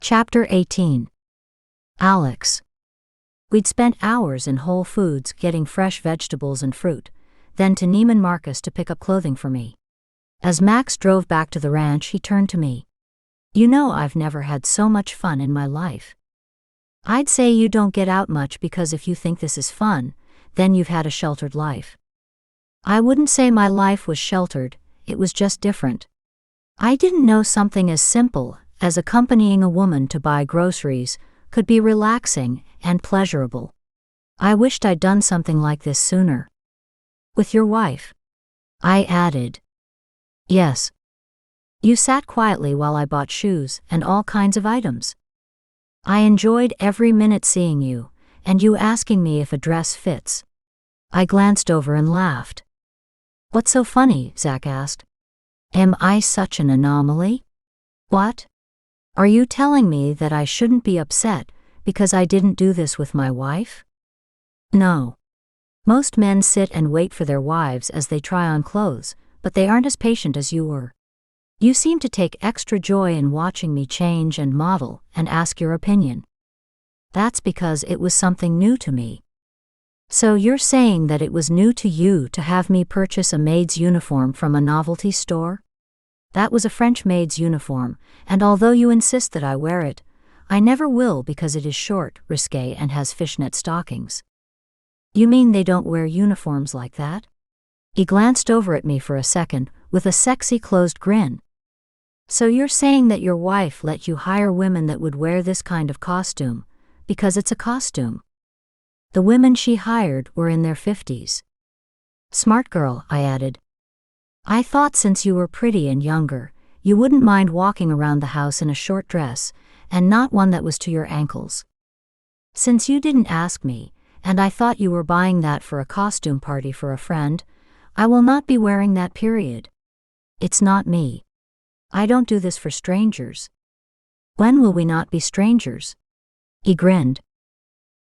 Chapter 18. Alex. We'd spent hours in Whole Foods getting fresh vegetables and fruit, then to Neiman Marcus to pick up clothing for me. As Max drove back to the ranch, he turned to me. "You know, I've never had so much fun in my life." "I'd say you don't get out much, because if you think this is fun, then you've had a sheltered life." "I wouldn't say my life was sheltered, it was just different. I didn't know something as simple as accompanying a woman to buy groceries could be relaxing and pleasurable. I wished I'd done something like this sooner." "With your wife?" I added. "Yes. You sat quietly while I bought shoes and all kinds of items. I enjoyed every minute seeing you, and you asking me if a dress fits." I glanced over and laughed. "What's so funny?" Zach asked. "Am I such an anomaly?" "What? Are you telling me that I shouldn't be upset because I didn't do this with my wife?" "No. Most men sit and wait for their wives as they try on clothes, but they aren't as patient as you were. You seem to take extra joy in watching me change and model and ask your opinion." "That's because it was something new to me." "So you're saying that it was new to you to have me purchase a maid's uniform from a novelty store?" "That was a French maid's uniform, and although you insist that I wear it, I never will because it is short, risque, and has fishnet stockings." "You mean they don't wear uniforms like that?" He glanced over at me for a second, with a sexy closed grin. "So you're saying that your wife let you hire women that would wear this kind of costume, because it's a costume?" "The women she hired were in their 50s. "Smart girl," I added. "I thought since you were pretty and younger, you wouldn't mind walking around the house in a short dress, and not one that was to your ankles. Since you didn't ask me, and I thought you were buying that for a costume party for a friend, I will not be wearing that, period. It's not me. I don't do this for strangers." "When will we not be strangers?" He grinned.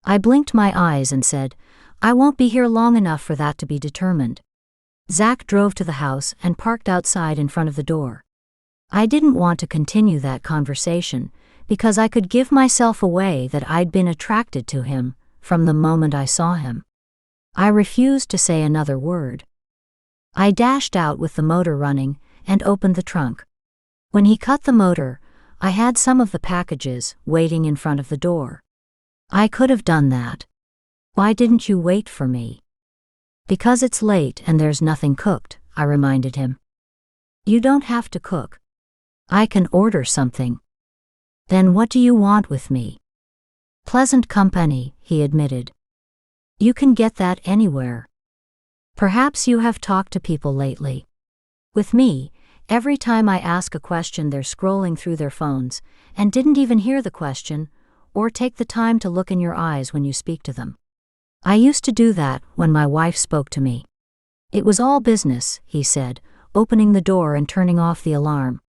I blinked my eyes and said, "I won't be here long enough for that to be determined." Zach drove to the house and parked outside in front of the door. I didn't want to continue that conversation, because I could give myself away that I'd been attracted to him from the moment I saw him. I refused to say another word. I dashed out with the motor running and opened the trunk. When he cut the motor, I had some of the packages waiting in front of the door. "I could have done that. Why didn't you wait for me?" "Because it's late and there's nothing cooked," I reminded him. "You don't have to cook. I can order something." "Then what do you want with me?" "Pleasant company," he admitted. "You can get that anywhere. Perhaps you have talked to people lately. With me, every time I ask a question they're scrolling through their phones and didn't even hear the question or take the time to look in your eyes when you speak to them. I used to do that when my wife spoke to me." "It was all business," he said, opening the door and turning off the alarm.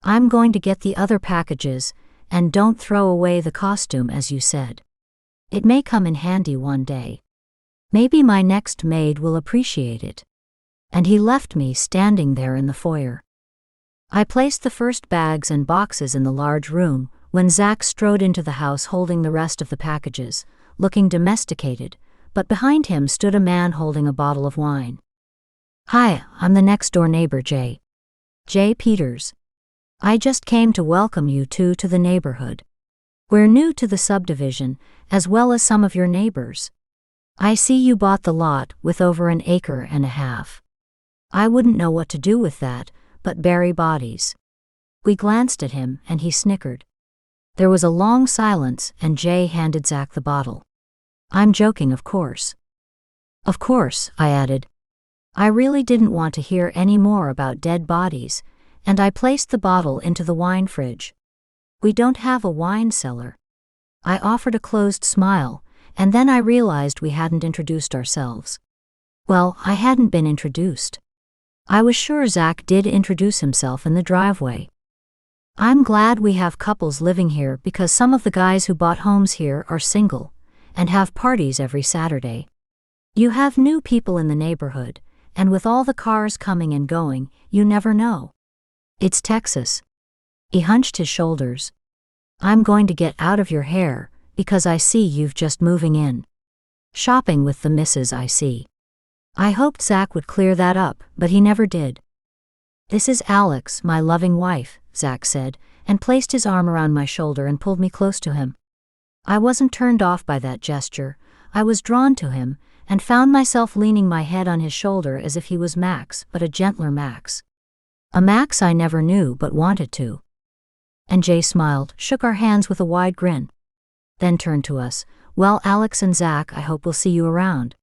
"I'm going to get the other packages, and don't throw away the costume as you said. It may come in handy one day. Maybe my next maid will appreciate it." And he left me standing there in the foyer. I placed the first bags and boxes in the large room when Zach strode into the house holding the rest of the packages, looking domesticated, but behind him stood a man holding a bottle of wine. "Hi, I'm the next-door neighbor, J. Peters. I just came to welcome you two to the neighborhood. We're new to the subdivision, as well as some of your neighbors. I see you bought the lot with over 1.5 acres. I wouldn't know what to do with that, but bury bodies." We glanced at him, and he snickered. There was a long silence, and Jay handed Zach the bottle. "I'm joking, of course." "Of course," I added. I really didn't want to hear any more about dead bodies, and I placed the bottle into the wine fridge. "We don't have a wine cellar." I offered a closed smile, and then I realized we hadn't introduced ourselves. Well, I hadn't been introduced. I was sure Zach did introduce himself in the driveway. "I'm glad we have couples living here because some of the guys who bought homes here are single and have parties every Saturday. You have new people in the neighborhood, and with all the cars coming and going, you never know. It's Texas." He hunched his shoulders. I'm going to get out of your hair, because I see you've just moving in. Shopping with the missus, I see. I hoped Zach would clear that up, but he never did. This is Alex, my loving wife, Zach said, and placed his arm around my shoulder and pulled me close to him. I wasn't turned off by that gesture. I was drawn to him, and found myself leaning my head on his shoulder as if he was Max, but a gentler Max. A Max I never knew but wanted to. And Jay smiled, shook our hands with a wide grin. Then turned to us. Well, Alex and Zach, I hope we'll see you around.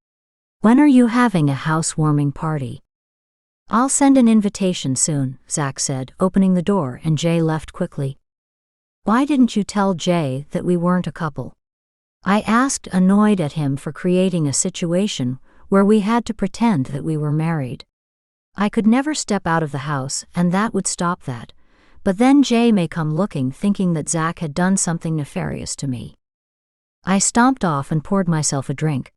When are you having a housewarming party? I'll send an invitation soon, Zach said, opening the door, and Jay left quickly. Why didn't you tell Jay that we weren't a couple? I asked, annoyed at him for creating a situation where we had to pretend that we were married. I could never step out of the house, and that would stop that. But then Jay may come looking, thinking that Zach had done something nefarious to me. I stomped off and poured myself a drink.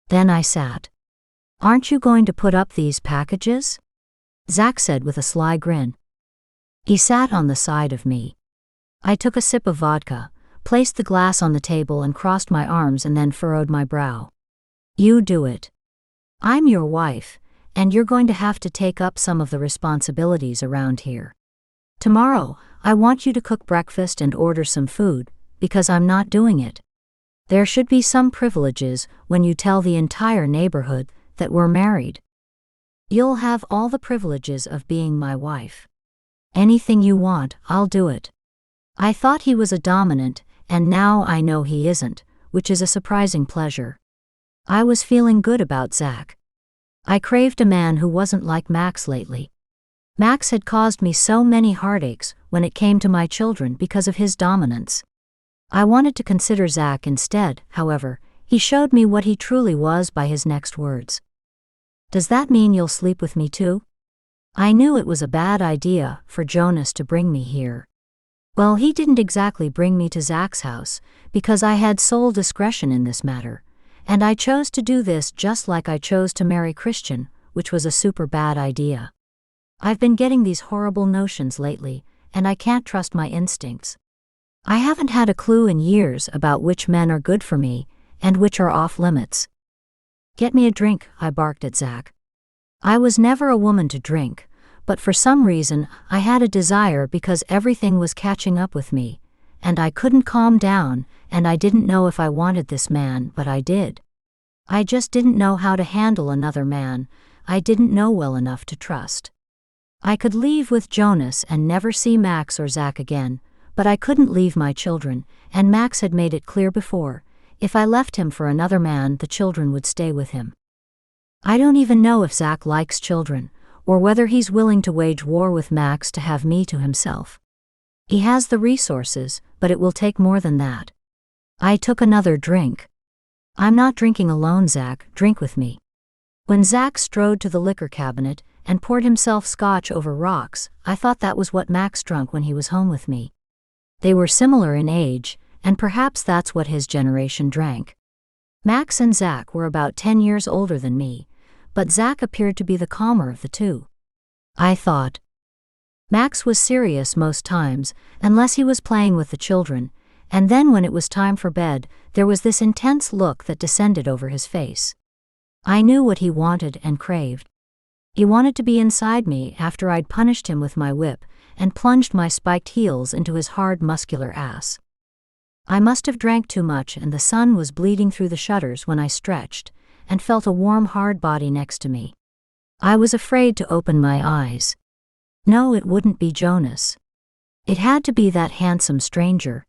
Then I sat. Aren't you going to put up these packages? Zach said with a sly grin. He sat on the side of me. I took a sip of vodka, placed the glass on the table and crossed my arms and then furrowed my brow. You do it. I'm your wife, and you're going to have to take up some of the responsibilities around here. Tomorrow, I want you to cook breakfast and order some food, because I'm not doing it. There should be some privileges when you tell the entire neighborhood that we're married. You'll have all the privileges of being my wife. Anything you want, I'll do it. I thought he was a dominant, and now I know he isn't, which is a surprising pleasure. I was feeling good about Zach. I craved a man who wasn't like Max lately. Max had caused me so many heartaches when it came to my children because of his dominance. I wanted to consider Zach instead, however. He showed me what he truly was by his next words. Does that mean you'll sleep with me too? I knew it was a bad idea for Jonas to bring me here. Well, he didn't exactly bring me to Zach's house, because I had sole discretion in this matter, and I chose to do this just like I chose to marry Christian, which was a super bad idea. I've been getting these horrible notions lately, and I can't trust my instincts. I haven't had a clue in years about which men are good for me, and which are off limits. Get me a drink, I barked at Zach. I was never a woman to drink, but for some reason I had a desire because everything was catching up with me, and I couldn't calm down, and I didn't know if I wanted this man, but I did. I just didn't know how to handle another man. I didn't know well enough to trust. I could leave with Jonas and never see Max or Zach again, but I couldn't leave my children, and Max had made it clear before. If I left him for another man, the children would stay with him. I don't even know if Zach likes children, or whether he's willing to wage war with Max to have me to himself. He has the resources, but it will take more than that. I took another drink. I'm not drinking alone, Zach, drink with me. When Zach strode to the liquor cabinet and poured himself scotch over rocks, I thought that was what Max drank when he was home with me. They were similar in age, and perhaps that's what his generation drank. Max and Zach were about 10 years older than me, but Zach appeared to be the calmer of the two. I thought. Max was serious most times, unless he was playing with the children, and then when it was time for bed, there was this intense look that descended over his face. I knew what he wanted and craved. He wanted to be inside me after I'd punished him with my whip and plunged my spiked heels into his hard, muscular ass. I must have drank too much, and the sun was bleeding through the shutters when I stretched and felt a warm, hard body next to me. I was afraid to open my eyes. No, it wouldn't be Jonas. It had to be that handsome stranger.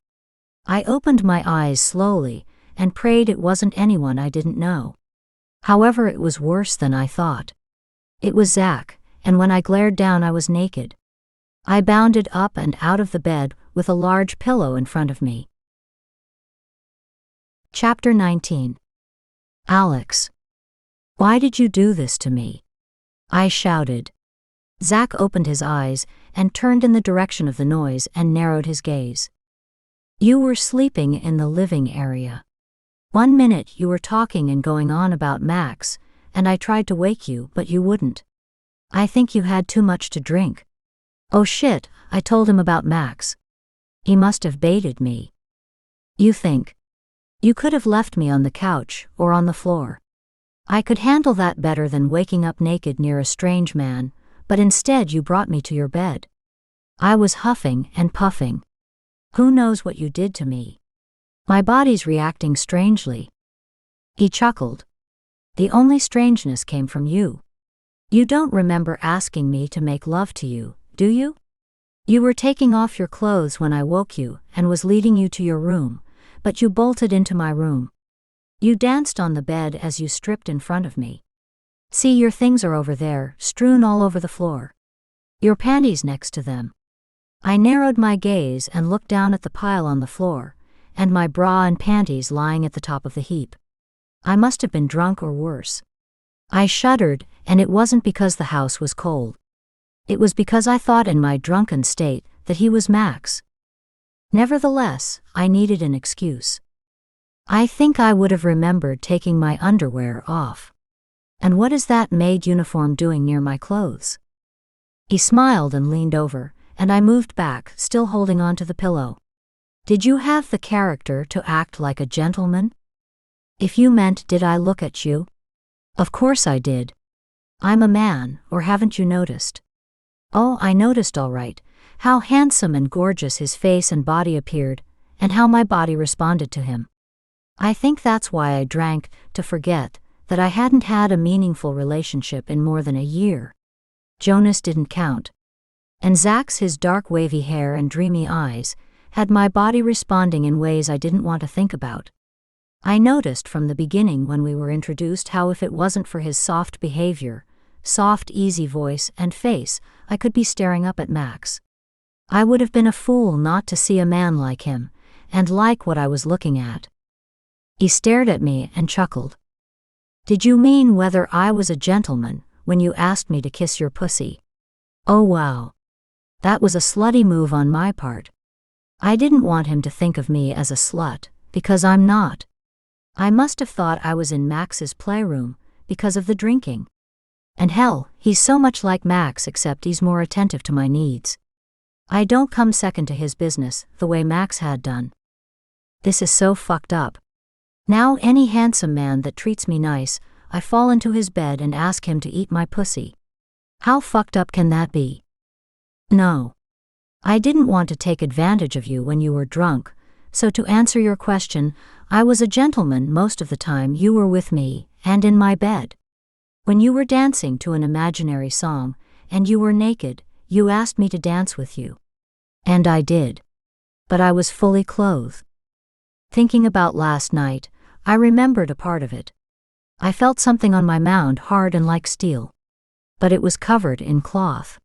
I opened my eyes slowly and prayed it wasn't anyone I didn't know. However, it was worse than I thought. It was Zach, and when I glared down I was naked. I bounded up and out of the bed with a large pillow in front of me. Chapter 19. Alex. Why did you do this to me? I shouted. Zach opened his eyes and turned in the direction of the noise and narrowed his gaze. You were sleeping in the living area. 1 minute you were talking and going on about Max, and I tried to wake you, but you wouldn't. I think you had too much to drink. Oh shit, I told him about Max. He must have baited me. You think? You could have left me on the couch or on the floor. I could handle that better than waking up naked near a strange man, but instead you brought me to your bed. I was huffing and puffing. Who knows what you did to me? My body's reacting strangely. He chuckled. The only strangeness came from you. You don't remember asking me to make love to you, do you? You were taking off your clothes when I woke you and was leading you to your room, but you bolted into my room. You danced on the bed as you stripped in front of me. See, your things are over there, strewn all over the floor. Your panties next to them. I narrowed my gaze and looked down at the pile on the floor, and my bra and panties lying at the top of the heap. I must have been drunk or worse. I shuddered, and it wasn't because the house was cold. It was because I thought in my drunken state that he was Max. Nevertheless, I needed an excuse. I think I would have remembered taking my underwear off. And what is that maid uniform doing near my clothes? He smiled and leaned over, and I moved back, still holding on to the pillow. Did you have the character to act like a gentleman? If you meant did I look at you? Of course I did. I'm a man, or haven't you noticed? Oh, I noticed all right, how handsome and gorgeous his face and body appeared, and how my body responded to him. I think that's why I drank, to forget that I hadn't had a meaningful relationship in more than a year. Jonas didn't count. And Zach's, his dark wavy hair and dreamy eyes, had my body responding in ways I didn't want to think about. I noticed from the beginning when we were introduced how if it wasn't for his soft behavior, soft easy voice and face, I could be staring up at Max. I would have been a fool not to see a man like him, and like what I was looking at. He stared at me and chuckled. Did you mean whether I was a gentleman when you asked me to kiss your pussy? Oh wow. That was a slutty move on my part. I didn't want him to think of me as a slut, because I'm not. I must have thought I was in Max's playroom, because of the drinking. And hell, he's so much like Max except he's more attentive to my needs. I don't come second to his business, the way Max had done. This is so fucked up. Now any handsome man that treats me nice, I fall into his bed and ask him to eat my pussy. How fucked up can that be? No. I didn't want to take advantage of you when you were drunk, so to answer your question, I was a gentleman most of the time you were with me, and in my bed. When you were dancing to an imaginary song, and you were naked, you asked me to dance with you. And I did. But I was fully clothed. Thinking about last night, I remembered a part of it. I felt something on my mound hard and like steel. But it was covered in cloth.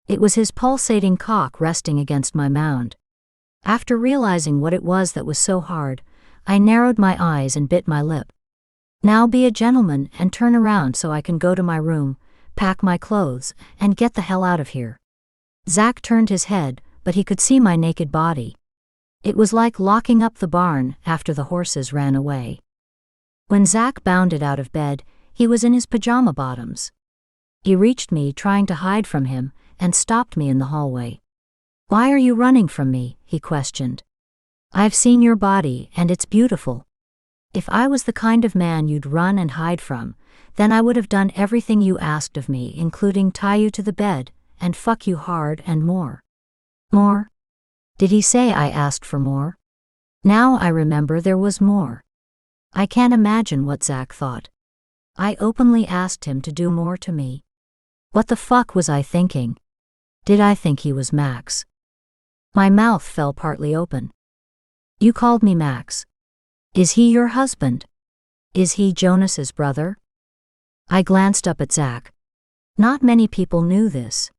It was his pulsating cock resting against my mound. After realizing what it was that was so hard, I narrowed my eyes and bit my lip. Now be a gentleman and turn around so I can go to my room, pack my clothes, and get the hell out of here. Zach turned his head, but he could see my naked body. It was like locking up the barn after the horses ran away. When Zach bounded out of bed, he was in his pajama bottoms. He reached me trying to hide from him, and stopped me in the hallway. Why are you running from me? He questioned. I've seen your body, and it's beautiful. If I was the kind of man you'd run and hide from, then I would have done everything you asked of me, including tie you to the bed, and fuck you hard and more. More? Did he say I asked for more? Now I remember there was more. I can't imagine what Zach thought. I openly asked him to do more to me. What the fuck was I thinking? Did I think he was Max? My mouth fell partly open. You called me Max. Is he your husband? Is he Jonas's brother? I glanced up at Zach. Not many people knew this.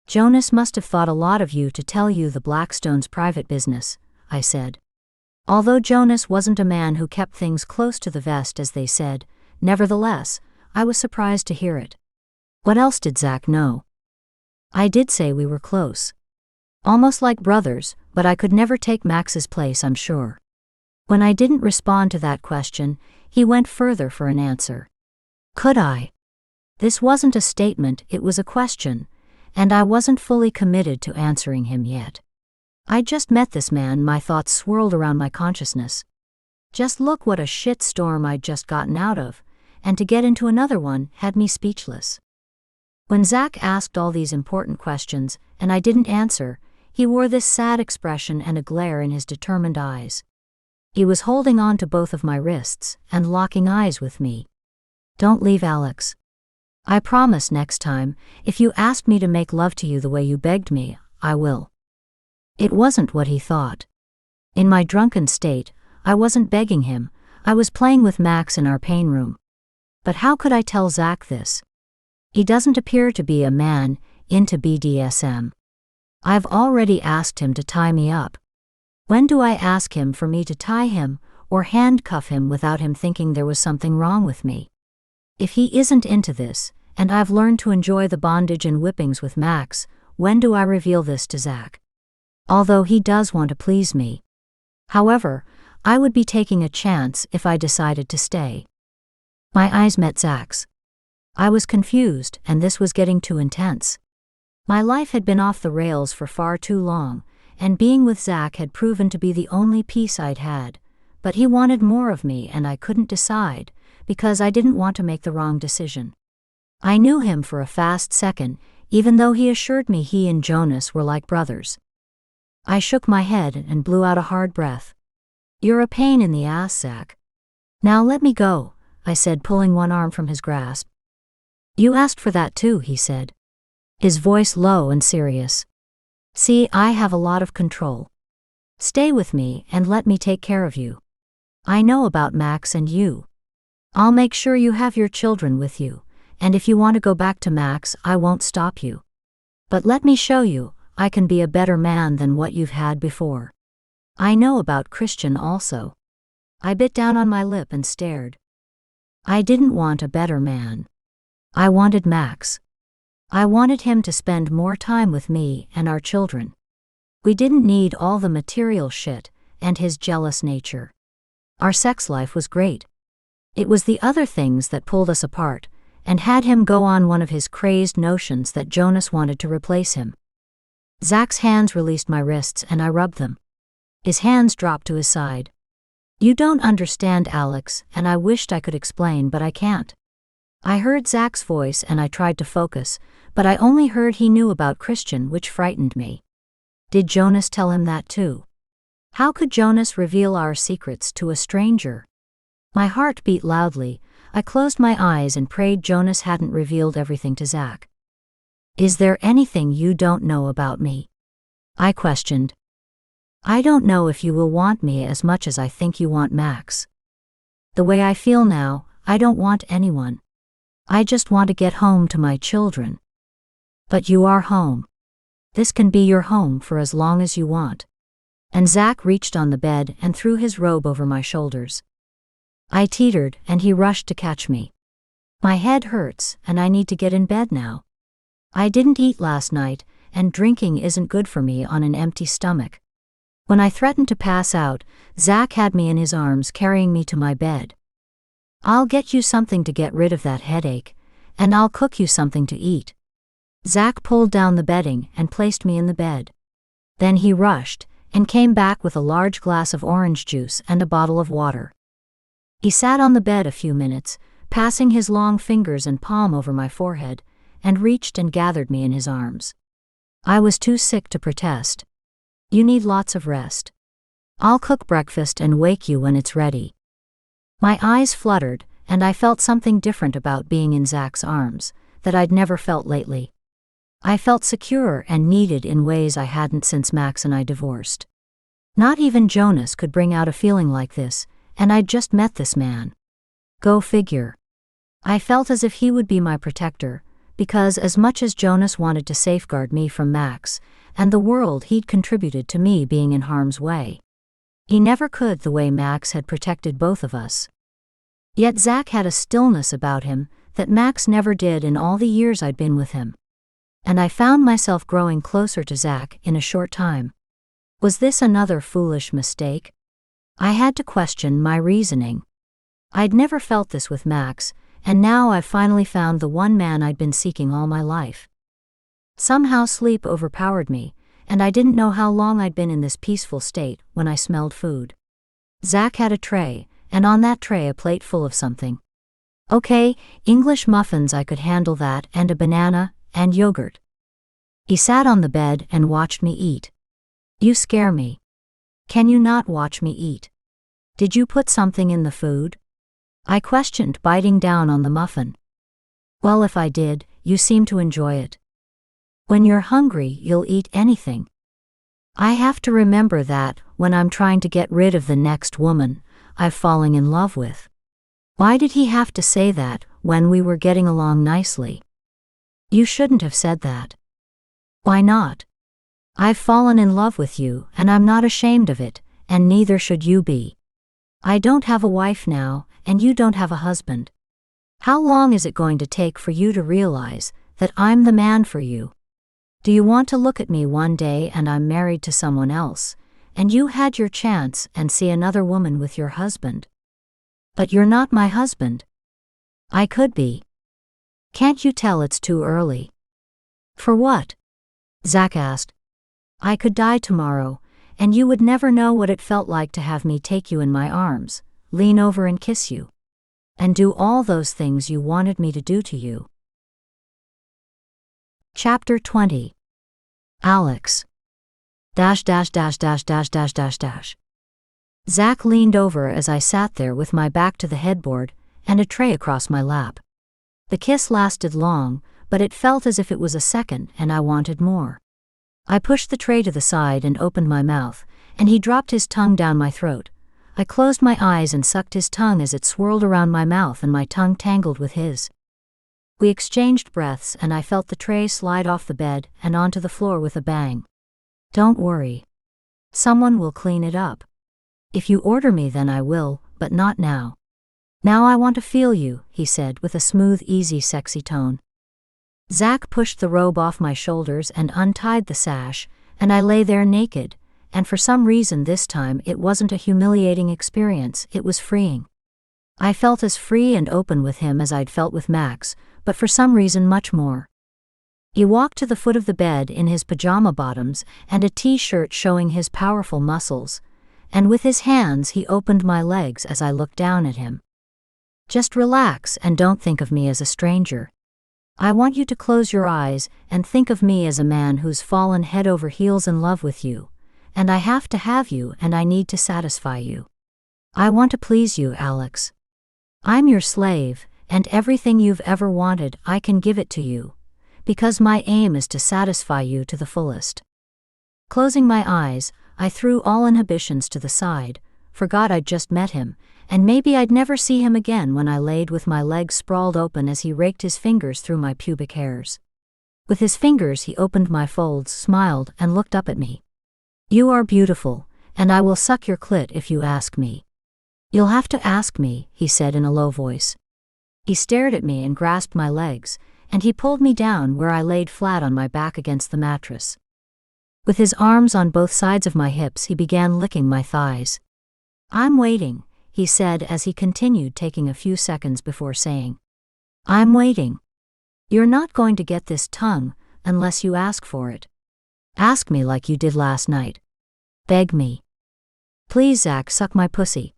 Jonas must have thought a lot of you to tell you the Blackstone's private business, I said. Although Jonas wasn't a man who kept things close to the vest as they said, nevertheless, I was surprised to hear it. What else did Zach know? I did say we were close. Almost like brothers, but I could never take Max's place, I'm sure. When I didn't respond to that question, he went further for an answer. Could I? This wasn't a statement, it was a question, and I wasn't fully committed to answering him yet. I just met this man, my thoughts swirled around my consciousness. Just look what a shit storm I'd just gotten out of, and to get into another one had me speechless. When Zach asked all these important questions, and I didn't answer, he wore this sad expression and a glare in his determined eyes. He was holding on to both of my wrists and locking eyes with me. "Don't leave, Alex. I promise next time, if you ask me to make love to you the way you begged me, I will." It wasn't what he thought. In my drunken state, I wasn't begging him, I was playing with Max in our pain room. But how could I tell Zach this? He doesn't appear to be a man into BDSM. I've already asked him to tie me up. When do I ask him for me to tie him or handcuff him without him thinking there was something wrong with me? If he isn't into this, and I've learned to enjoy the bondage and whippings with Max, when do I reveal this to Zach? Although he does want to please me. However, I would be taking a chance if I decided to stay. My eyes met Zach's. I was confused, and this was getting too intense. My life had been off the rails for far too long, and being with Zach had proven to be the only peace I'd had, but he wanted more of me and I couldn't decide, because I didn't want to make the wrong decision. I knew him for a fast second, even though he assured me he and Jonas were like brothers. I shook my head and blew out a hard breath. "You're a pain in the ass, Zach. Now let me go," I said, pulling one arm from his grasp. "You asked for that too," he said, his voice low and serious. "See, I have a lot of control. Stay with me and let me take care of you. I know about Max and you. I'll make sure you have your children with you, and if you want to go back to Max, I won't stop you. But let me show you, I can be a better man than what you've had before. I know about Christian also." I bit down on my lip and stared. I didn't want a better man. I wanted Max. I wanted him to spend more time with me and our children. We didn't need all the material shit and his jealous nature. Our sex life was great. It was the other things that pulled us apart, and had him go on one of his crazed notions that Jonas wanted to replace him. Zach's hands released my wrists and I rubbed them. His hands dropped to his side. "You don't understand, Alex," and I wished I could explain, but I can't. I heard Zach's voice and I tried to focus, but I only heard he knew about Christian, which frightened me. Did Jonas tell him that too? How could Jonas reveal our secrets to a stranger? My heart beat loudly. I closed my eyes and prayed Jonas hadn't revealed everything to Zach. "Is there anything you don't know about me?" I questioned. "I don't know if you will want me as much as I think you want Max. The way I feel now, I don't want anyone. I just want to get home to my children. But you are home. This can be your home for as long as you want." And Zach reached on the bed and threw his robe over my shoulders. I teetered and he rushed to catch me. "My head hurts and I need to get in bed now. I didn't eat last night, and drinking isn't good for me on an empty stomach." When I threatened to pass out, Zach had me in his arms, carrying me to my bed. "I'll get you something to get rid of that headache, and I'll cook you something to eat." Zach pulled down the bedding and placed me in the bed. Then he rushed and came back with a large glass of orange juice and a bottle of water. He sat on the bed a few minutes, passing his long fingers and palm over my forehead, and reached and gathered me in his arms. I was too sick to protest. "You need lots of rest. I'll cook breakfast and wake you when it's ready." My eyes fluttered, and I felt something different about being in Zach's arms that I'd never felt lately. I felt secure and needed in ways I hadn't since Max and I divorced. Not even Jonas could bring out a feeling like this, and I'd just met this man. Go figure. I felt as if he would be my protector, because as much as Jonas wanted to safeguard me from Max and the world, he'd contributed to me being in harm's way. He never could the way Max had protected both of us. Yet Zach had a stillness about him that Max never did in all the years I'd been with him. And I found myself growing closer to Zach in a short time. Was this another foolish mistake? I had to question my reasoning. I'd never felt this with Max, and now I finally found the one man I'd been seeking all my life. Somehow sleep overpowered me, and I didn't know how long I'd been in this peaceful state when I smelled food. Zach had a tray, and on that tray a plate full of something. Okay, English muffins, I could handle that, and a banana, and yogurt. He sat on the bed and watched me eat. You scare me. Can you not watch me eat? Did you put something in the food? I questioned, biting down on the muffin. Well, if I did, you seem to enjoy it. When you're hungry, you'll eat anything. I have to remember that when I'm trying to get rid of the next woman I've fallen in love with. Why did he have to say that when we were getting along nicely? You shouldn't have said that. Why not? I've fallen in love with you, and I'm not ashamed of it, and neither should you be. I don't have a wife now, and you don't have a husband. How long is it going to take for you to realize that I'm the man for you? Do you want to look at me one day and I'm married to someone else, and you had your chance and see another woman with your husband? But you're not my husband. I could be. Can't you tell it's too early? For what? Zach asked. I could die tomorrow, and you would never know what it felt like to have me take you in my arms, lean over and kiss you, and do all those things you wanted me to do to you. Chapter 20. Alex. Zach leaned over as I sat there with my back to the headboard and a tray across my lap. The kiss lasted long, but it felt as if it was a second and I wanted more. I pushed the tray to the side and opened my mouth, and he dropped his tongue down my throat. I closed my eyes and sucked his tongue as it swirled around my mouth and my tongue tangled with his. We exchanged breaths and I felt the tray slide off the bed and onto the floor with a bang. Don't worry. Someone will clean it up. If you order me, then I will, but not now. Now I want to feel you, he said with a smooth, easy, sexy tone. Zach pushed the robe off my shoulders and untied the sash, and I lay there naked, and for some reason this time it wasn't a humiliating experience, it was freeing. I felt as free and open with him as I'd felt with Max, but for some reason much more. He walked to the foot of the bed in his pajama bottoms and a t-shirt showing his powerful muscles, and with his hands he opened my legs as I looked down at him. Just relax and don't think of me as a stranger. I want you to close your eyes and think of me as a man who's fallen head over heels in love with you, and I have to have you and I need to satisfy you. I want to please you, Alex. I'm your slave, and everything you've ever wanted I can give it to you, because my aim is to satisfy you to the fullest. Closing my eyes, I threw all inhibitions to the side, forgot I'd just met him, and maybe I'd never see him again when I laid with my legs sprawled open as he raked his fingers through my pubic hairs. With his fingers he opened my folds, smiled, and looked up at me. You are beautiful, and I will suck your clit if you ask me. You'll have to ask me, he said in a low voice. He stared at me and grasped my legs, and he pulled me down where I laid flat on my back against the mattress. With his arms on both sides of my hips he began licking my thighs. I'm waiting, he said as he continued, taking a few seconds before saying, I'm waiting. You're not going to get this tongue unless you ask for it. Ask me like you did last night. Beg me. Please, Zach, suck my pussy.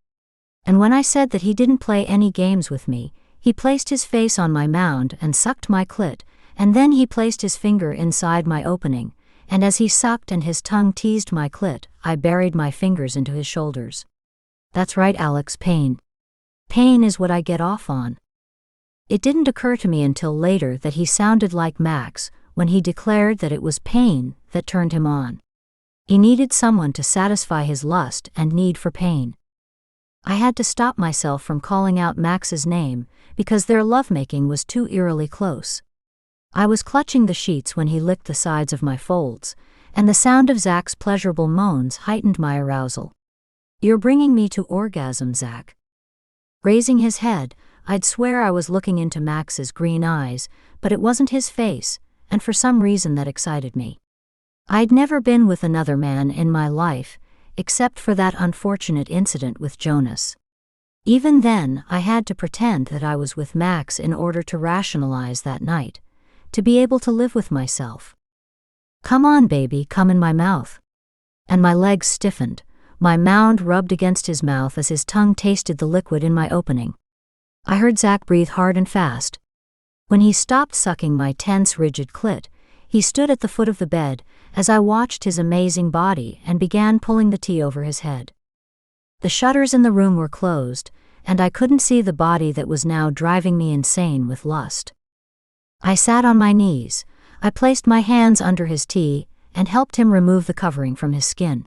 And when I said that he didn't play any games with me, he placed his face on my mound and sucked my clit, and then he placed his finger inside my opening, and as he sucked and his tongue teased my clit, I buried my fingers into his shoulders. That's right, Alex, pain. Pain is what I get off on. It didn't occur to me until later that he sounded like Max when he declared that it was pain that turned him on. He needed someone to satisfy his lust and need for pain. I had to stop myself from calling out Max's name because their lovemaking was too eerily close. I was clutching the sheets when he licked the sides of my folds, and the sound of Zach's pleasurable moans heightened my arousal. You're bringing me to orgasm, Zach. Raising his head, I'd swear I was looking into Max's green eyes, but it wasn't his face, and for some reason that excited me. I'd never been with another man in my life, except for that unfortunate incident with Jonas. Even then, I had to pretend that I was with Max in order to rationalize that night, to be able to live with myself. Come on, baby, come in my mouth. And my legs stiffened. My mound rubbed against his mouth as his tongue tasted the liquid in my opening. I heard Zach breathe hard and fast. When he stopped sucking my tense, rigid clit, he stood at the foot of the bed as I watched his amazing body and began pulling the tea over his head. The shutters in the room were closed, and I couldn't see the body that was now driving me insane with lust. I sat on my knees. I placed my hands under his tea and helped him remove the covering from his skin.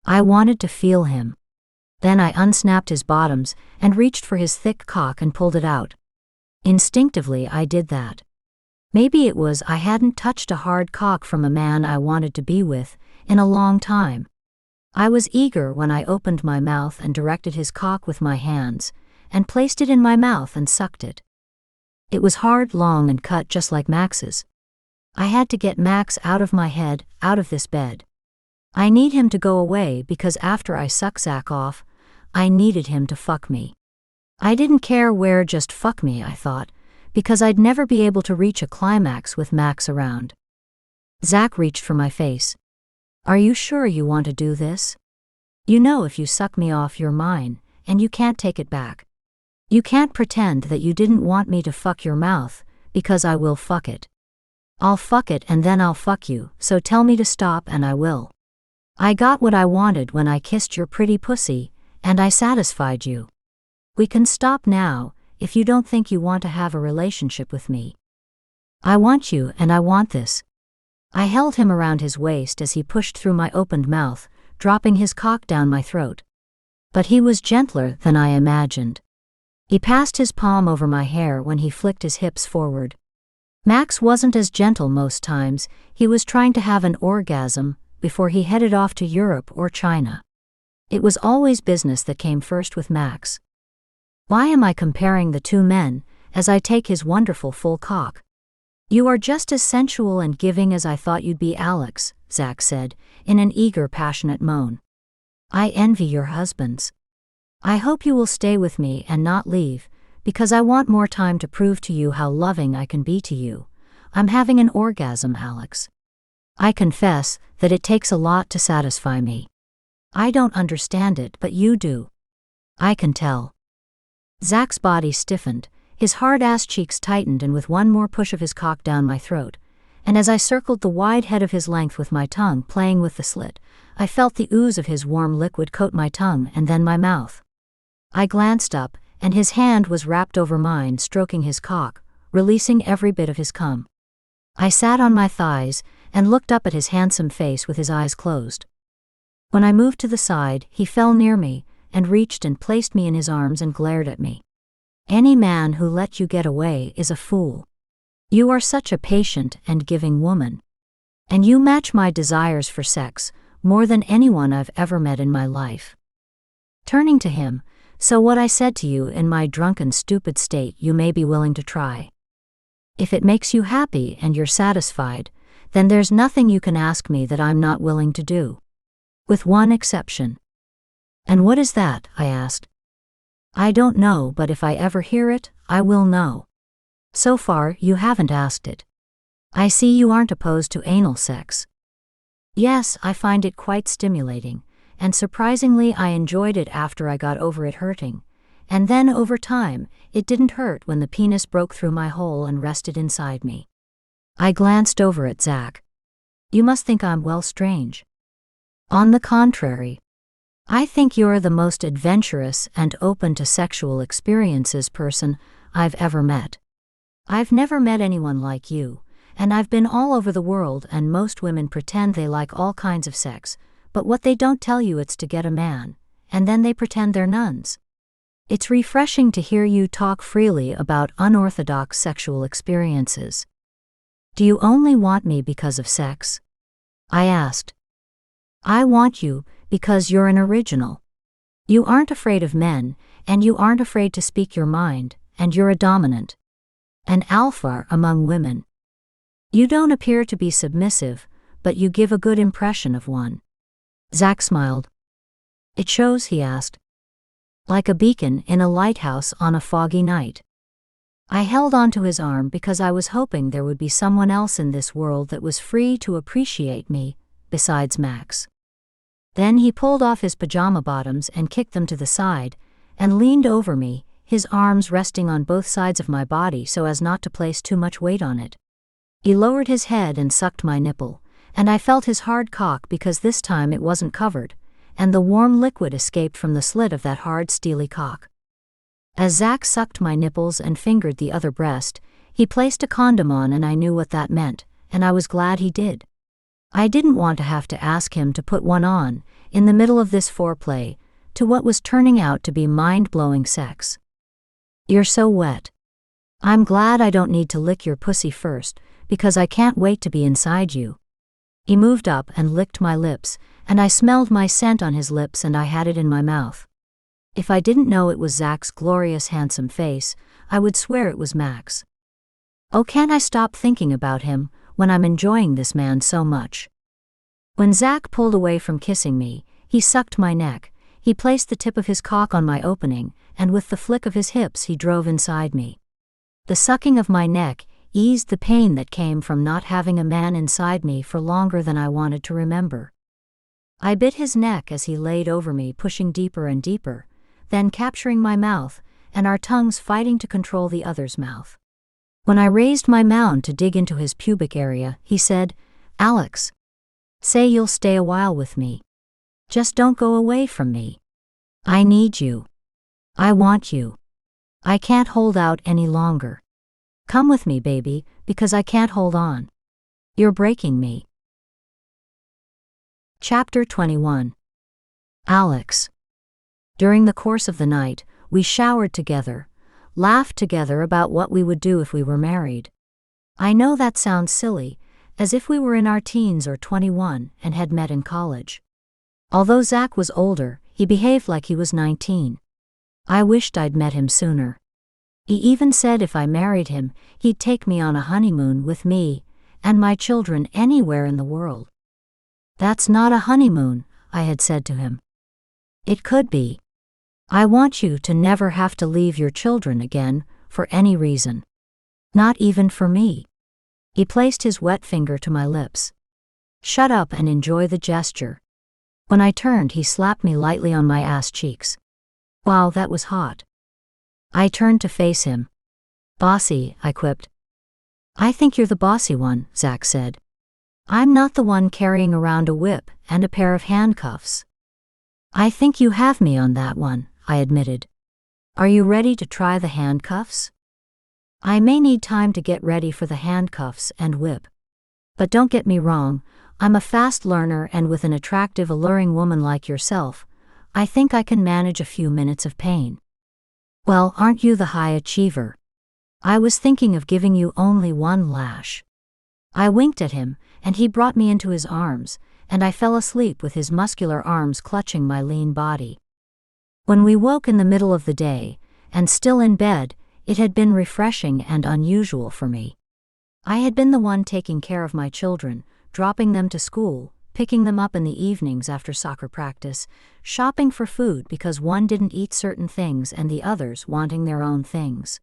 I wanted to feel him. Then I unsnapped his bottoms and reached for his thick cock and pulled it out. Instinctively, I did that. Maybe it was I hadn't touched a hard cock from a man I wanted to be with in a long time. I was eager when I opened my mouth and directed his cock with my hands, and placed it in my mouth and sucked it. It was hard, long, and cut just like Max's. I had to get Max out of my head, out of this bed. I need him to go away because after I suck Zach off, I needed him to fuck me. I didn't care where, just fuck me, I thought, because I'd never be able to reach a climax with Max around. Zach reached for my face. Are you sure you want to do this? You know if you suck me off, you're mine, and you can't take it back. You can't pretend that you didn't want me to fuck your mouth, because I will fuck it. I'll fuck it and then I'll fuck you, so tell me to stop and I will. I got what I wanted when I kissed your pretty pussy, and I satisfied you. We can stop now, if you don't think you want to have a relationship with me. I want you and I want this. I held him around his waist as he pushed through my opened mouth, dropping his cock down my throat. But he was gentler than I imagined. He passed his palm over my hair when he flicked his hips forward. Max wasn't as gentle most times. He was trying to have an orgasm before he headed off to Europe or China. It was always business that came first with Max. Why am I comparing the two men as I take his wonderful full cock? You are just as sensual and giving as I thought you'd be, Alex, Zach said, in an eager, passionate moan. I envy your husbands. I hope you will stay with me and not leave, because I want more time to prove to you how loving I can be to you. I'm having an orgasm, Alex. I confess that it takes a lot to satisfy me. I don't understand it, but you do. I can tell. Zach's body stiffened, his hard-ass cheeks tightened, and with one more push of his cock down my throat, and as I circled the wide head of his length with my tongue playing with the slit, I felt the ooze of his warm liquid coat my tongue and then my mouth. I glanced up, and his hand was wrapped over mine, stroking his cock, releasing every bit of his cum. I sat on my thighs and looked up at his handsome face with his eyes closed. When I moved to the side, he fell near me and reached and placed me in his arms and glared at me. Any man who let you get away is a fool. You are such a patient and giving woman. And you match my desires for sex more than anyone I've ever met in my life. Turning to him, so what I said to you in my drunken, stupid state you may be willing to try. If it makes you happy and you're satisfied, then there's nothing you can ask me that I'm not willing to do. With one exception. And what is that? I asked. I don't know, but if I ever hear it, I will know. So far, you haven't asked it. I see you aren't opposed to anal sex. Yes, I find it quite stimulating, and surprisingly I enjoyed it after I got over it hurting, and then over time, it didn't hurt when the penis broke through my hole and rested inside me. I glanced over at Zach. You must think I'm well strange. On the contrary. I think you're the most adventurous and open to sexual experiences person I've ever met. I've never met anyone like you, and I've been all over the world, and most women pretend they like all kinds of sex, but what they don't tell you it's to get a man, and then they pretend they're nuns. It's refreshing to hear you talk freely about unorthodox sexual experiences. Do you only want me because of sex? I asked. I want you because you're an original. You aren't afraid of men, and you aren't afraid to speak your mind, and you're a dominant. An alpha among women. You don't appear to be submissive, but you give a good impression of one. Zach smiled. It shows, he asked. Like a beacon in a lighthouse on a foggy night. I held onto his arm because I was hoping there would be someone else in this world that was free to appreciate me, besides Max. Then he pulled off his pajama bottoms and kicked them to the side, and leaned over me, his arms resting on both sides of my body so as not to place too much weight on it. He lowered his head and sucked my nipple, and I felt his hard cock because this time it wasn't covered, and the warm liquid escaped from the slit of that hard steely cock. As Zach sucked my nipples and fingered the other breast, he placed a condom on, and I knew what that meant, and I was glad he did. I didn't want to have to ask him to put one on, in the middle of this foreplay, to what was turning out to be mind-blowing sex. "You're so wet. I'm glad I don't need to lick your pussy first, because I can't wait to be inside you." He moved up and licked my lips, and I smelled my scent on his lips and I had it in my mouth. If I didn't know it was Zach's glorious handsome face, I would swear it was Max. Oh, can't I stop thinking about him when I'm enjoying this man so much? When Zach pulled away from kissing me, he sucked my neck, he placed the tip of his cock on my opening, and with the flick of his hips he drove inside me. The sucking of my neck eased the pain that came from not having a man inside me for longer than I wanted to remember. I bit his neck as he laid over me, pushing deeper and deeper, then capturing my mouth, and our tongues fighting to control the other's mouth. When I raised my mound to dig into his pubic area, he said, "Alex, say you'll stay a while with me. Just don't go away from me. I need you. I want you. I can't hold out any longer. Come with me, baby, because I can't hold on. You're breaking me." Chapter 21. Alex. During the course of the night, we showered together, laughed together about what we would do if we were married. I know that sounds silly, as if we were in our teens or 21 and had met in college. Although Zach was older, he behaved like he was 19. I wished I'd met him sooner. He even said if I married him, he'd take me on a honeymoon with me and my children anywhere in the world. "That's not a honeymoon," I had said to him. "It could be. I want you to never have to leave your children again, for any reason. Not even for me." He placed his wet finger to my lips. "Shut up and enjoy the gesture." When I turned, he slapped me lightly on my ass cheeks. Wow, that was hot. I turned to face him. "Bossy," I quipped. "I think you're the bossy one," Zach said. "I'm not the one carrying around a whip and a pair of handcuffs." "I think you have me on that one," I admitted. "Are you ready to try the handcuffs?" "I may need time to get ready for the handcuffs and whip. But don't get me wrong, I'm a fast learner, and with an attractive, alluring woman like yourself, I think I can manage a few minutes of pain." "Well, aren't you the high achiever? I was thinking of giving you only one lash." I winked at him, and he brought me into his arms, and I fell asleep with his muscular arms clutching my lean body. When we woke in the middle of the day, and still in bed, it had been refreshing and unusual for me. I had been the one taking care of my children, dropping them to school, picking them up in the evenings after soccer practice, shopping for food because one didn't eat certain things and the others wanting their own things.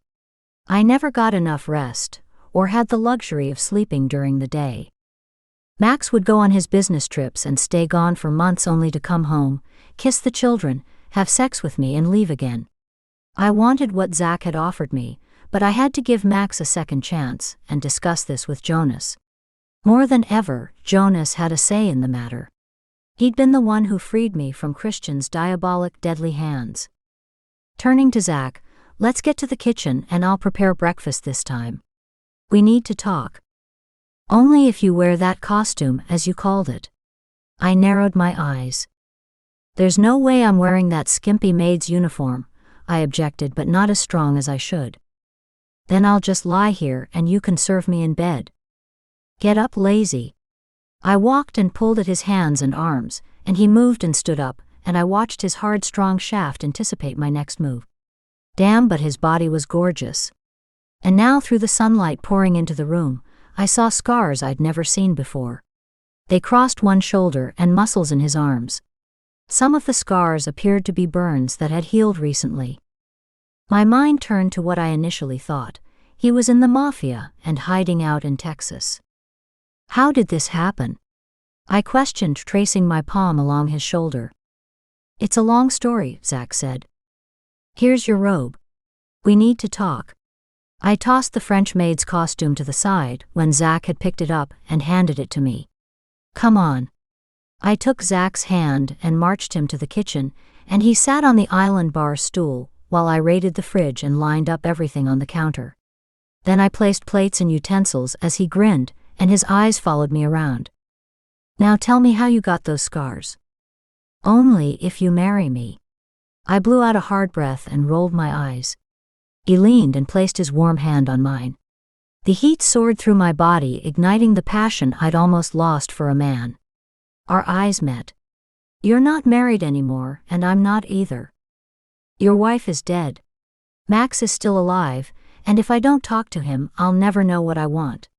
I never got enough rest, or had the luxury of sleeping during the day. Max would go on his business trips and stay gone for months only to come home, kiss the children, have sex with me and leave again. I wanted what Zach had offered me, but I had to give Max a second chance and discuss this with Jonas. More than ever, Jonas had a say in the matter. He'd been the one who freed me from Christian's diabolic, deadly hands. Turning to Zach, "Let's get to the kitchen and I'll prepare breakfast this time. We need to talk." "Only if you wear that costume, as you called it." I narrowed my eyes. "There's no way I'm wearing that skimpy maid's uniform," I objected, but not as strong as I should. "Then I'll just lie here and you can serve me in bed." "Get up, lazy." I walked and pulled at his hands and arms, and he moved and stood up, and I watched his hard, strong shaft anticipate my next move. Damn, but his body was gorgeous. And now, through the sunlight pouring into the room, I saw scars I'd never seen before. They crossed one shoulder and muscles in his arms. Some of the scars appeared to be burns that had healed recently. My mind turned to what I initially thought. He was in the mafia and hiding out in Texas. How did this happen? I questioned, tracing my palm along his shoulder. It's a long story, Zach said. Here's your robe. We need to talk. I tossed the French maid's costume to the side when Zach had picked it up and handed it to me. Come on. I took Zach's hand and marched him to the kitchen, and he sat on the island bar stool while I raided the fridge and lined up everything on the counter. Then I placed plates and utensils as he grinned, and his eyes followed me around. Now tell me how you got those scars. Only if you marry me. I blew out a hard breath and rolled my eyes. He leaned and placed his warm hand on mine. The heat soared through my body, igniting the passion I'd almost lost for a man. Our eyes met. You're not married anymore, and I'm not either. Your wife is dead. Max is still alive, and if I don't talk to him, I'll never know what I want.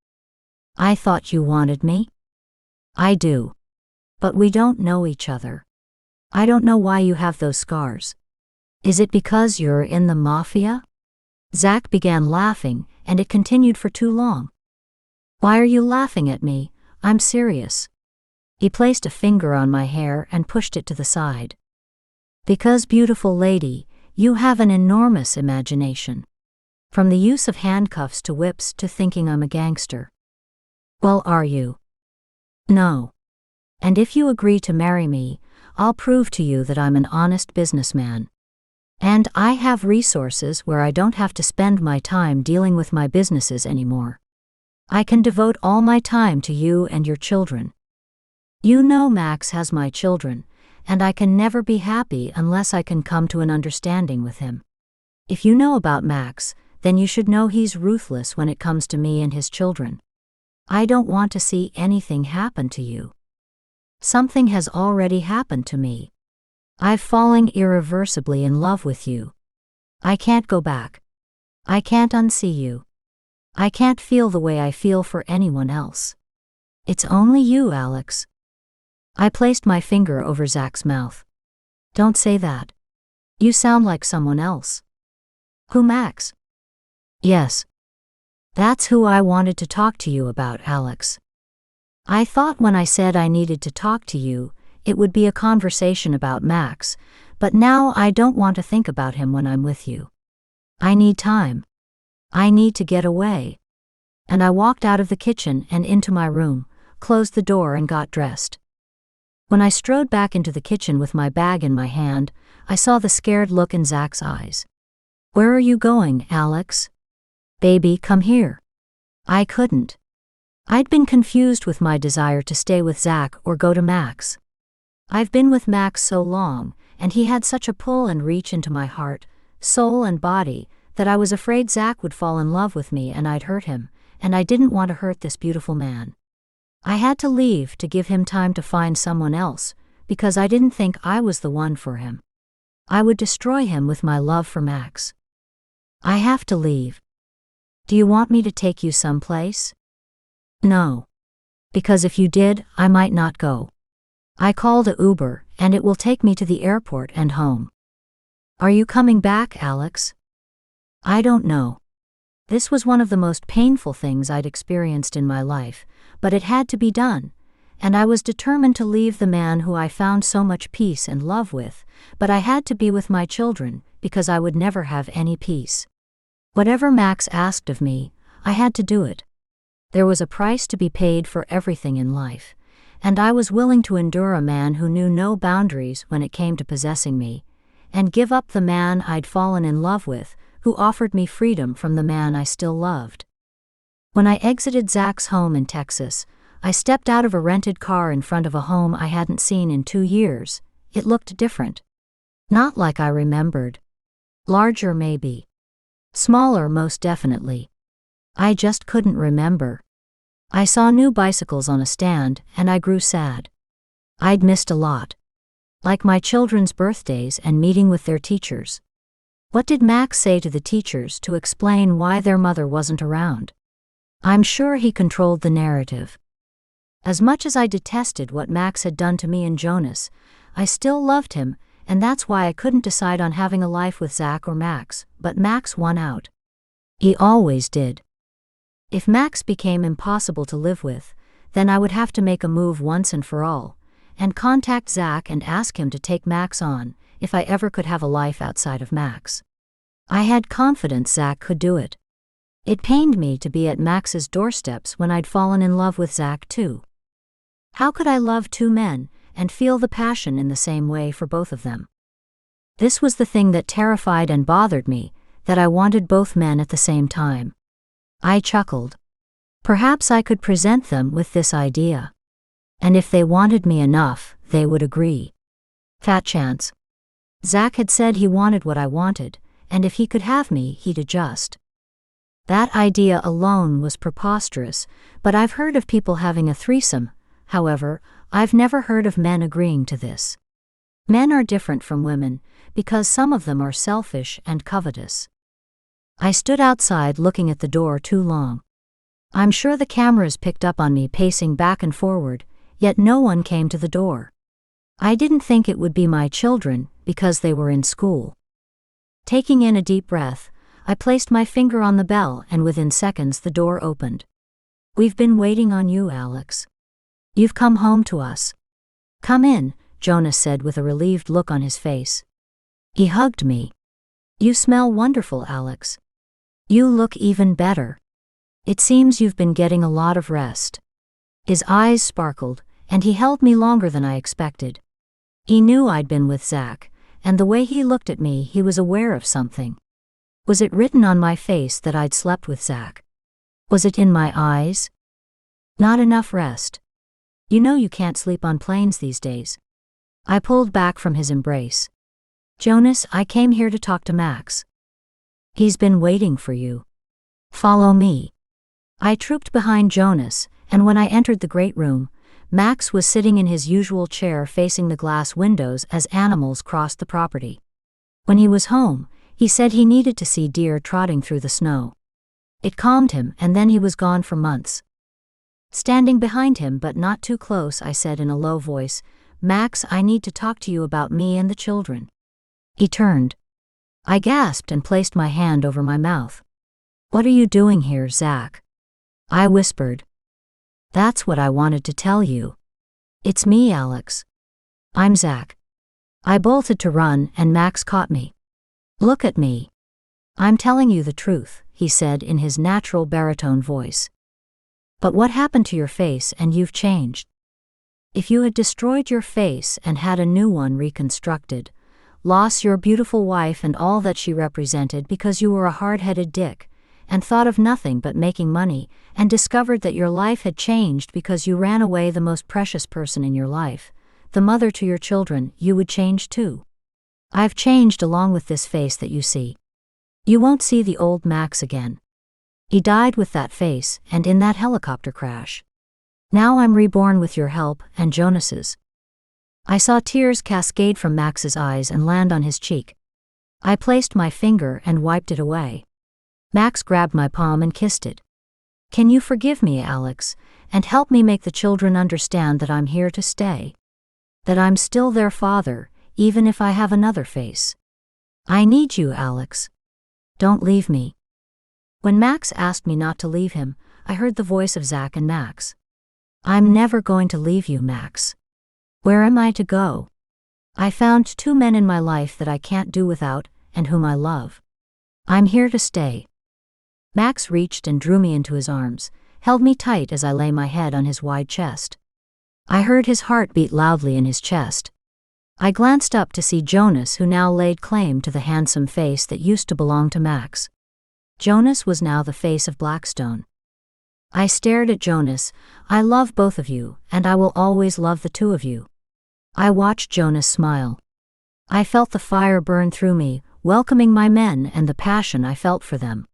I thought you wanted me? I do. But we don't know each other. I don't know why you have those scars. Is it because you're in the mafia? Zach began laughing, and it continued for too long. Why are you laughing at me? I'm serious. He placed a finger on my hair and pushed it to the side. Because, beautiful lady, you have an enormous imagination. From the use of handcuffs to whips to thinking I'm a gangster. Well, are you? No. And if you agree to marry me, I'll prove to you that I'm an honest businessman. And I have resources where I don't have to spend my time dealing with my businesses anymore. I can devote all my time to you and your children. You know Max has my children, and I can never be happy unless I can come to an understanding with him. If you know about Max, then you should know he's ruthless when it comes to me and his children. I don't want to see anything happen to you. Something has already happened to me. I've fallen irreversibly in love with you. I can't go back. I can't unsee you. I can't feel the way I feel for anyone else. It's only you, Alex. I placed my finger over Zach's mouth. Don't say that. You sound like someone else. Who, Max? Yes. That's who I wanted to talk to you about, Alex. I thought when I said I needed to talk to you, it would be a conversation about Max, but now I don't want to think about him when I'm with you. I need time. I need to get away. And I walked out of the kitchen and into my room, closed the door and got dressed. When I strode back into the kitchen with my bag in my hand, I saw the scared look in Zach's eyes. Where are you going, Alex? Baby, come here. I couldn't. I'd been confused with my desire to stay with Zach or go to Max. I've been with Max so long, and he had such a pull and reach into my heart, soul and body, that I was afraid Zach would fall in love with me and I'd hurt him, and I didn't want to hurt this beautiful man. I had to leave to give him time to find someone else, because I didn't think I was the one for him. I would destroy him with my love for Max. I have to leave. Do you want me to take you someplace? No. Because if you did, I might not go. I called a Uber, and it will take me to the airport and home. Are you coming back, Alex? I don't know. This was one of the most painful things I'd experienced in my life, but it had to be done, and I was determined to leave the man who I found so much peace and love with, but I had to be with my children, because I would never have any peace. Whatever Max asked of me, I had to do it. There was a price to be paid for everything in life, and I was willing to endure a man who knew no boundaries when it came to possessing me, and give up the man I'd fallen in love with, who offered me freedom from the man I still loved. When I exited Zach's home in Texas, I stepped out of a rented car in front of a home I hadn't seen in 2 years. It looked different. Not like I remembered. Larger maybe. Smaller most definitely. I just couldn't remember. I saw new bicycles on a stand, and I grew sad. I'd missed a lot. Like my children's birthdays and meeting with their teachers. What did Max say to the teachers to explain why their mother wasn't around? I'm sure he controlled the narrative. As much as I detested what Max had done to me and Jonas, I still loved him, and that's why I couldn't decide on having a life with Zach or Max, but Max won out. He always did. If Max became impossible to live with, then I would have to make a move once and for all, and contact Zach and ask him to take Max on, if I ever could have a life outside of Max. I had confidence Zach could do it. It pained me to be at Max's doorsteps when I'd fallen in love with Zach too. How could I love two men and feel the passion in the same way for both of them? This was the thing that terrified and bothered me, that I wanted both men at the same time. I chuckled. Perhaps I could present them with this idea. And if they wanted me enough, they would agree. Fat chance. Zach had said he wanted what I wanted, and if he could have me, he'd adjust. That idea alone was preposterous, but I've heard of people having a threesome. However, I've never heard of men agreeing to this. Men are different from women, because some of them are selfish and covetous. I stood outside looking at the door too long. I'm sure the cameras picked up on me pacing back and forward, yet no one came to the door. I didn't think it would be my children, because they were in school. Taking in a deep breath, I placed my finger on the bell and within seconds the door opened. "We've been waiting on you, Alex. You've come home to us." "Come in," Jonas said with a relieved look on his face. He hugged me. "You smell wonderful, Alex. You look even better. It seems you've been getting a lot of rest." His eyes sparkled, and he held me longer than I expected. He knew I'd been with Zach, and the way he looked at me, he was aware of something. Was it written on my face that I'd slept with Zach? Was it in my eyes? Not enough rest. You know you can't sleep on planes these days. I pulled back from his embrace. "Jonas, I came here to talk to Max. He's been waiting for you. Follow me." I trooped behind Jonas, and when I entered the great room, Max was sitting in his usual chair facing the glass windows as animals crossed the property. When he was home, he said he needed to see deer trotting through the snow. It calmed him, and then he was gone for months. Standing behind him but not too close, I said in a low voice, "Max, I need to talk to you about me and the children." He turned. I gasped and placed my hand over my mouth. "What are you doing here, Zach?" I whispered. "That's what I wanted to tell you. It's me, Alex. I'm Zach." I bolted to run, and Max caught me. "Look at me. I'm telling you the truth," he said in his natural baritone voice. "But what happened to your face and you've changed? If you had destroyed your face and had a new one reconstructed, lost your beautiful wife and all that she represented because you were a hard-headed dick, and thought of nothing but making money, and discovered that your life had changed because you ran away the most precious person in your life, the mother to your children, you would change too. I've changed along with this face that you see. You won't see the old Max again. He died with that face and in that helicopter crash. Now I'm reborn with your help and Jonas's." I saw tears cascade from Max's eyes and land on his cheek. I placed my finger and wiped it away. Max grabbed my palm and kissed it. "Can you forgive me, Alex, and help me make the children understand that I'm here to stay? That I'm still their father, even if I have another face. I need you, Alex. Don't leave me." When Max asked me not to leave him, I heard the voice of Zach and Max. "I'm never going to leave you, Max. Where am I to go? I found two men in my life that I can't do without, and whom I love. I'm here to stay." Max reached and drew me into his arms, held me tight as I lay my head on his wide chest. I heard his heart beat loudly in his chest. I glanced up to see Jonas, who now laid claim to the handsome face that used to belong to Max. Jonas was now the face of Blackstone. I stared at Jonas. "I love both of you, and I will always love the two of you." I watched Jonas smile. I felt the fire burn through me, welcoming my men and the passion I felt for them.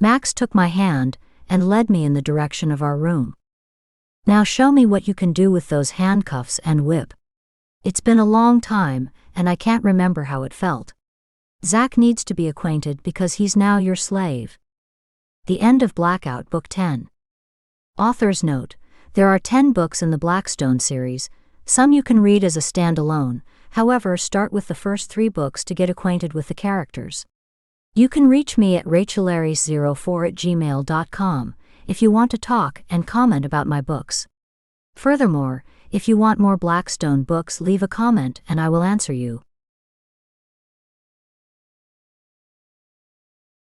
Max took my hand and led me in the direction of our room. "Now show me what you can do with those handcuffs and whip. It's been a long time, and I can't remember how it felt. Zach needs to be acquainted because he's now your slave." The end of Blackout, Book 10. Author's note: there are 10 books in the Blackstone series. Some you can read as a standalone, however, start with the first 3 books to get acquainted with the characters. You can reach me at rachelaries04@gmail.com if you want to talk and comment about my books. Furthermore, if you want more Blackstone books, leave a comment and I will answer you.